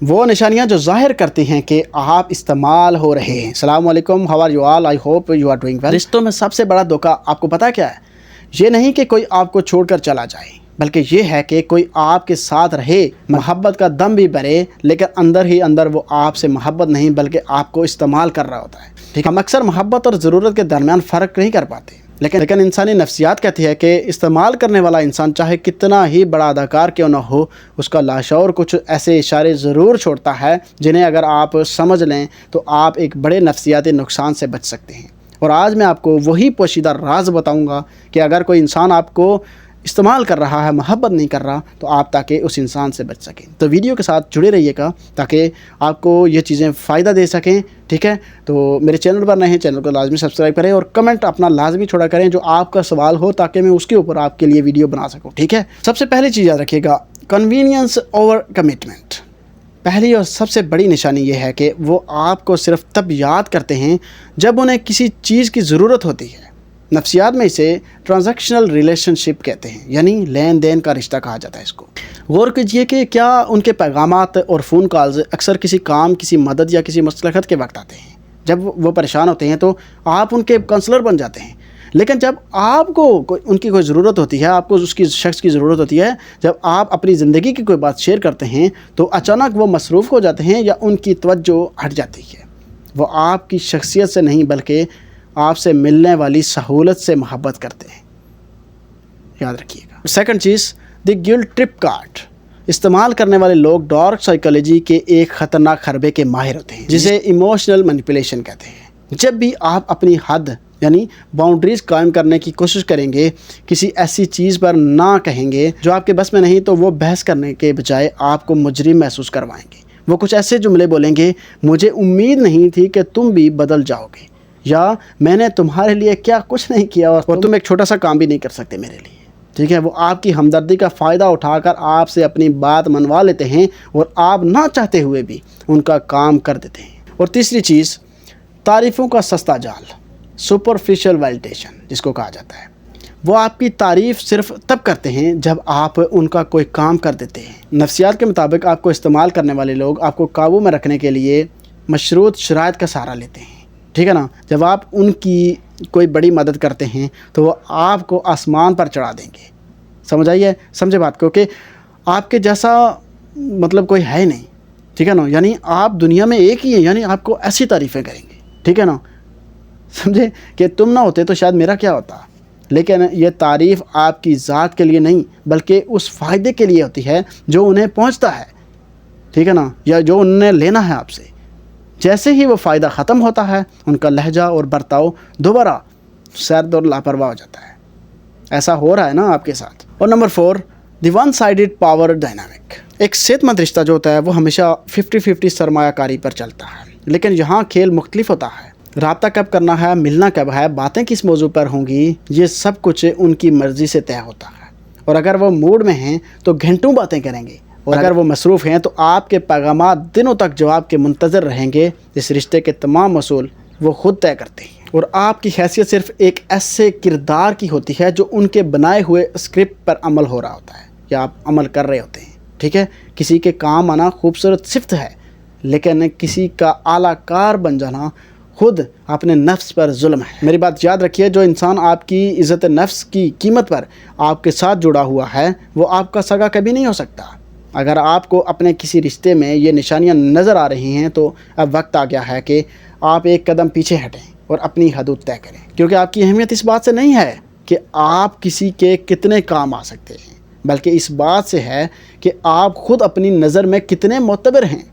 وہ نشانیاں جو ظاہر کرتی ہیں کہ آپ استعمال ہو رہے ہیں۔ السلام علیکم، how are you all, I hope you are doing well. رشتوں میں سب سے بڑا دھوکہ آپ کو پتہ کیا ہے؟ یہ نہیں کہ کوئی آپ کو چھوڑ کر چلا جائے، بلکہ یہ ہے کہ کوئی آپ کے ساتھ رہے، محبت کا دم بھی بھرے، لیکن اندر ہی اندر وہ آپ سے محبت نہیں بلکہ آپ کو استعمال کر رہا ہوتا ہے۔ ٹھیک ہے، ہم اکثر محبت اور ضرورت کے درمیان فرق نہیں کر پاتے، لیکن انسانی نفسیات کہتی ہے کہ استعمال کرنے والا انسان چاہے کتنا ہی بڑا اداکار کیوں نہ ہو، اس کا لاشعور کچھ ایسے اشارے ضرور چھوڑتا ہے جنہیں اگر آپ سمجھ لیں تو آپ ایک بڑے نفسیاتی نقصان سے بچ سکتے ہیں۔ اور آج میں آپ کو وہی پوشیدہ راز بتاؤں گا کہ اگر کوئی انسان آپ کو استعمال کر رہا ہے، محبت نہیں کر رہا، تو آپ تاکہ اس انسان سے بچ سکیں۔ تو ویڈیو کے ساتھ جڑے رہیے گا تاکہ آپ کو یہ چیزیں فائدہ دے سکیں، ٹھیک ہے؟ تو میرے چینل پر نئے ہیں، چینل کو لازمی سبسکرائب کریں اور کمنٹ اپنا لازمی چھوڑا کریں جو آپ کا سوال ہو، تاکہ میں اس کے اوپر آپ کے لیے ویڈیو بنا سکوں، ٹھیک ہے؟ سب سے پہلی چیز یاد رکھیے گا، کنوینئنس اوور کمٹمنٹ۔ پہلی اور سب سے بڑی نشانی یہ ہے کہ وہ آپ کو صرف تب یاد کرتے ہیں جب انہیں کسی چیز کی ضرورت ہوتی ہے۔ نفسیات میں اسے ٹرانزیکشنل ریلیشن شپ کہتے ہیں، یعنی لین دین کا رشتہ کہا جاتا ہے اس کو۔ غور کیجئے کہ کیا ان کے پیغامات اور فون کالز اکثر کسی کام، کسی مدد یا کسی مصلحت کے وقت آتے ہیں۔ جب وہ پریشان ہوتے ہیں تو آپ ان کے کونسلر بن جاتے ہیں، لیکن جب آپ کو ان کی کوئی ضرورت ہوتی ہے، آپ کو اس کی شخص کی ضرورت ہوتی ہے، جب آپ اپنی زندگی کی کوئی بات شیئر کرتے ہیں تو اچانک وہ مصروف ہو جاتے ہیں یا ان کی توجہ ہٹ جاتی ہے۔ وہ آپ کی شخصیت سے نہیں بلکہ آپ سے ملنے والی سہولت سے محبت کرتے ہیں، یاد رکھیے گا۔ سیکنڈ چیز، دی گلٹ ٹرپ کارڈ۔ استعمال کرنے والے لوگ ڈارک سائیکالوجی کے ایک خطرناک حربے کے ماہر ہوتے ہیں جسے ایموشنل مینیپولیشن کہتے ہیں۔ جب بھی آپ اپنی حد یعنی باؤنڈریز قائم کرنے کی کوشش کریں گے، کسی ایسی چیز پر نہ کہیں گے جو آپ کے بس میں نہیں، تو وہ بحث کرنے کے بجائے آپ کو مجرم محسوس کروائیں گے۔ وہ کچھ ایسے جملے بولیں گے، مجھے امید نہیں تھی کہ تم بھی بدل جاؤ گے، یا میں نے تمہارے لیے کیا کچھ نہیں کیا اور تم ایک چھوٹا سا کام بھی نہیں کر سکتے میرے لیے، ٹھیک ہے؟ وہ آپ کی ہمدردی کا فائدہ اٹھا کر آپ سے اپنی بات منوا لیتے ہیں اور آپ نہ چاہتے ہوئے بھی ان کا کام کر دیتے ہیں۔ اور تیسری چیز، تعریفوں کا سستا جال، سپرفیشل ویلیڈیشن جس کو کہا جاتا ہے۔ وہ آپ کی تعریف صرف تب کرتے ہیں جب آپ ان کا کوئی کام کر دیتے ہیں۔ نفسیات کے مطابق آپ کو استعمال کرنے والے لوگ آپ کو قابو میں رکھنے کے لیے مشروط شرائط کا سہارا لیتے ہیں، ٹھیک ہے نا؟ جب آپ ان کی کوئی بڑی مدد کرتے ہیں تو وہ آپ کو آسمان پر چڑھا دیں گے۔ سمجھے بات کو کہ آپ کے جیسا مطلب کوئی ہے نہیں، ٹھیک ہے نا؟ یعنی آپ دنیا میں ایک ہی ہیں، یعنی آپ کو ایسی تعریفیں کریں گے، ٹھیک ہے نا؟ سمجھے کہ تم نہ ہوتے تو شاید میرا کیا ہوتا۔ لیکن یہ تعریف آپ کی ذات کے لیے نہیں بلکہ اس فائدے کے لیے ہوتی ہے جو انہیں پہنچتا ہے، ٹھیک ہے نا؟ یا جو انہوں نے لینا ہے آپ سے۔ جیسے ہی وہ فائدہ ختم ہوتا ہے، ان کا لہجہ اور برتاؤ دوبارہ سرد اور لاپرواہ ہو جاتا ہے۔ ایسا ہو رہا ہے نا آپ کے ساتھ۔ اور number 4، the one sided power dynamic. ایک صحت مند رشتہ جو ہوتا ہے وہ ہمیشہ 50-50 سرمایہ کاری پر چلتا ہے، لیکن یہاں کھیل مختلف ہوتا ہے۔ رابطہ کب کرنا ہے، ملنا کب ہے، باتیں کس موضوع پر ہوں گی، یہ سب کچھ ان کی مرضی سے طے ہوتا ہے۔ اور اگر وہ موڈ میں ہیں تو گھنٹوں باتیں کریں گے، اور اگر وہ مصروف ہیں تو آپ کے پیغامات دنوں تک جواب کے منتظر رہیں گے۔ اس رشتے کے تمام اصول وہ خود طے کرتے ہیں، اور آپ کی حیثیت صرف ایک ایسے کردار کی ہوتی ہے جو ان کے بنائے ہوئے اسکرپٹ پر عمل ہو رہا ہوتا ہے یا آپ عمل کر رہے ہوتے ہیں، ٹھیک ہے؟ کسی کے کام آنا خوبصورت صفت ہے، لیکن کسی کا اعلیٰ کار بن جانا خود اپنے نفس پر ظلم ہے۔ میری بات یاد رکھیے، جو انسان آپ کی عزت نفس کی قیمت پر آپ کے ساتھ جڑا ہوا ہے وہ آپ کا سگا کبھی نہیں ہو سکتا۔ اگر آپ کو اپنے کسی رشتے میں یہ نشانیاں نظر آ رہی ہیں تو اب وقت آ گیا ہے کہ آپ ایک قدم پیچھے ہٹیں اور اپنی حدود طے کریں، کیونکہ آپ کی اہمیت اس بات سے نہیں ہے کہ آپ کسی کے کتنے کام آ سکتے ہیں، بلکہ اس بات سے ہے کہ آپ خود اپنی نظر میں کتنے معتبر ہیں۔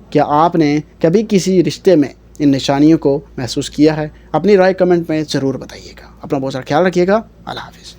کیا آپ نے کبھی کسی رشتے میں ان نشانیوں کو محسوس کیا ہے؟ اپنی رائے کمنٹ میں ضرور بتائیے گا۔ اپنا بہت سارا خیال رکھیے گا۔ اللہ حافظ۔